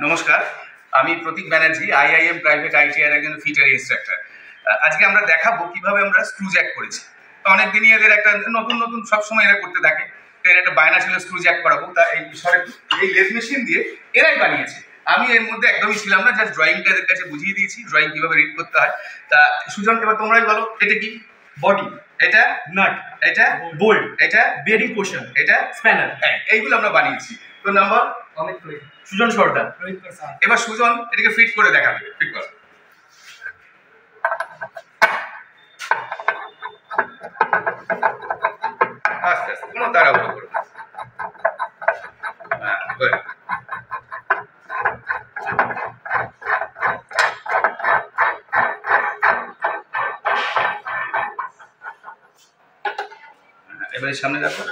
নমস্কার, আমি প্রতীক Banerjee, IIM private ITR একজন ফিটার ইনস্ট্রাক্টর। আজকে আমরা দেখাবো কিভাবে আমরা স্ক্রু জ্যাক করেছি। তো অনেকদিনই এদের একটা নতুন নতুন সবসময় এরা করতে থাকে। তো এর একটা বায়না ছিল স্ক্রু জ্যাক করাবো, তা এই লেথ মেশিন দিয়ে এরাই বানিয়েছে। আমি এর মধ্যে একদমই ছিলাম না, জাস্ট ড্রয়িংটা এদের কাছে বুঝিয়ে দিয়েছি, ড্রয়িং কিভাবে রিড করতে হয়। তা সুজন, এবার তোমরাই বলো, এটা কি? বডি, এটা নাট, এটা বোল্ট, এটা বেয়ারিং পোর্শন, এটা স্প্যানার। হ্যাঁ, এইগুলো আমরা বানিয়েছি। তো নাম্বার সুজন সর্দার। এবার সুজন এটাকে ফিট করে দেখাবে। ফিট কর। আস্তে আস্তে, কোনো তাড়াহুড়ো করো না। হ্যাঁ, good. এবারে সামনে দেখো।